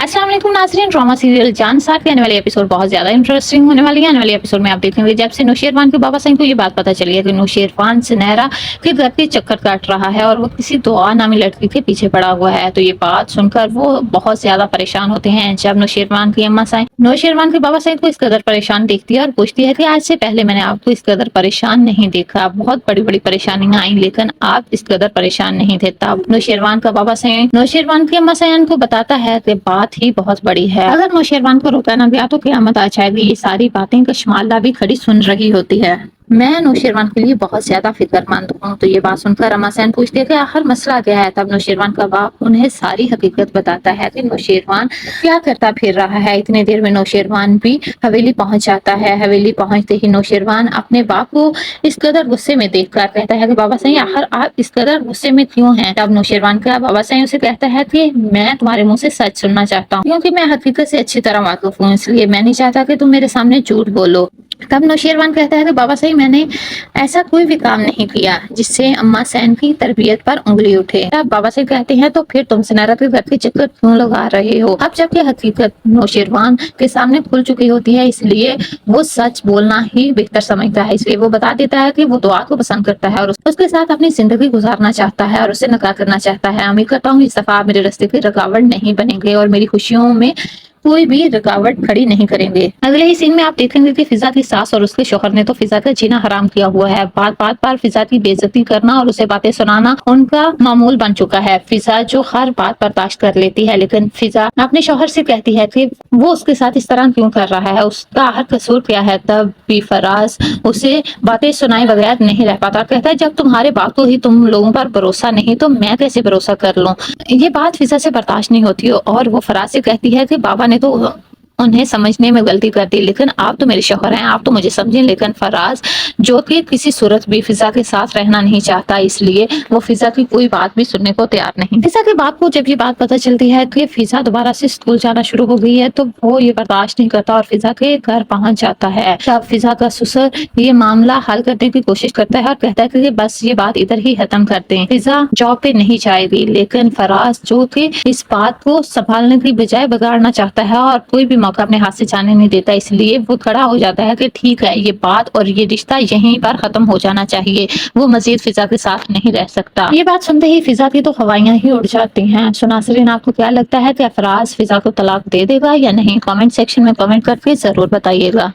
अस्सलाम वालेकुम नाज़रीन, ड्रामा सीरियल जान साथ के आने वाले एपिसोड बहुत ज्यादा इंटरेस्टिंग होने वाली है। आने वाले एपिसोड में आप देखेंगे जब से नौशेरवान के बाबा सईद को ये बात पता चली है कि नौशेरवान सुनहरा के घर के चक्कर काट रहा है और वो किसी दुआ नामी लड़की के पीछे पड़ा हुआ है, तो ये बात सुनकर वो बहुत ज्यादा परेशान होते हैं। जब नौशेरवान की अम्मा साईं नौशेरवान के बाबा सईद को इस कदर परेशान देखती है और पूछती है कि आज से पहले मैंने आपको इस कदर परेशान नहीं देखा, बहुत बड़ी बड़ी परेशानियां आई लेकिन आप इस कदर परेशान नहीं थे। तब नौशेरवान का बाबा सईद नौशेरवान की अम्मा सईद को बताता है कि बात ही बहुत बड़ी है, अगर नौशेरवान को रोका न गया तो क़यामत आ जाएगी। ये सारी बातें कशमाला भी खड़ी सुन रही होती है। मैं नौशेरवान के लिए बहुत ज्यादा फिक्रमंद हूँ। तो ये बात सुनकर अम्मा सैन पूछती है कि आखिर मसला क्या है। तब नौशेरवान का बाप उन्हें सारी हकीकत बताता है कि नौशेरवान क्या करता फिर रहा है। इतनी देर में नौशेरवान भी हवेली पहुंच जाता है। हवेली पहुंचते ही नौशेरवान अपने बाप को इस कदर गुस्से में देखकर कहता है कि बाबा सही आखिर आप इस कदर गुस्से में क्यों हैं। तब नौशेरवान का बाबा सही उसे कहता है कि मैं तुम्हारे मुंह से सच सुनना चाहता हूँ, क्योंकि मैं हकीकत से अच्छी तरह वाकिफ हूँ, इसलिए मैं नहीं चाहता कि तुम मेरे सामने झूठ बोलो। तब नौशेरवान कहता है कि बाबा सही मैंने ऐसा कोई भी काम नहीं किया जिससे अम्मा सैन की तरबियत पर उंगली उठे। तब बाबा सही कहते हैं तो फिर तुम सुनहरा के घर के चक्कर क्यों लगा रहे हो। अब जबकि हकीकत नौशेरवान के सामने खुल चुकी होती है, इसलिए वो सच बोलना ही बेहतर समझता है। इसलिए वो बता देता है कि वो दुआ को पसंद करता है और उसके साथ अपनी जिंदगी गुजारना चाहता है और उसे निकाह करना चाहता है। उम्मीद करता हूँ इस दफा आप मेरे रास्ते की रुकावट नहीं बनेंगे और मेरी खुशियों में कोई भी रुकावट खड़ी नहीं करेंगे। अगले ही सीन में आप देखेंगे कि फिजा की सास और उसके शौहर ने तो फिजा का जीना हराम किया हुआ है। बात बात पर फिजा की बेइज्जती करना और उसे बातें सुनाना उनका मामूल बन चुका है। फिजा जो हर बात बर्दाश्त कर लेती है, लेकिन फिजा अपने शौहर से कहती है कि वो उसके साथ इस तरह क्यों कर रहा है, उसका हर कसूर क्या है। तब भी फराज उसे बातें सुनाए बगैर नहीं रह पाता। कहता है जब तुम्हारे बात को ही तुम लोगों पर भरोसा नहीं तो मैं कैसे भरोसा कर लूं। ये बात फिजा से बर्दाश्त नहीं होती और वो फराज से कहती है कि बाबा ने तो उन्हें समझने में गलती कर दी, लेकिन आप तो मेरे शौहर हैं, आप तो मुझे समझें। लेकिन फराज जो कि किसी सूरत भी फिजा के साथ रहना नहीं चाहता, इसलिए वो फिजा की कोई बात भी सुनने को तैयार नहीं। फिजा के बाप को जब ये बात पता चलती है कि फिजा दोबारा से स्कूल जाना शुरू हो गई है तो वो ये बर्दाश्त नहीं करता और फिजा के घर पहुंच जाता है। तब फिजा का ससुर ये मामला हल करने की कोशिश करता है और कहता है कि बस ये बात इधर ही खत्म करते हैं, फिजा जॉब पे नहीं जाएगी। लेकिन फराज जो कि इस बात को संभालने की बजाय बिगाड़ना चाहता है और कोई भी मौका अपने हाथ से जाने नहीं देता, इसलिए वो खड़ा हो जाता है कि ठीक है ये बात और ये रिश्ता यहीं पर खत्म हो जाना चाहिए, वो मजीद फिजा के साथ नहीं रह सकता। ये बात सुनते ही फिजा की तो हवाइयां ही उड़ जाती हैं। सो नाज़रीन आपको क्या लगता है कि फराज फिजा को तलाक दे देगा या नहीं, कमेंट सेक्शन में कमेंट करके जरूर बताइएगा।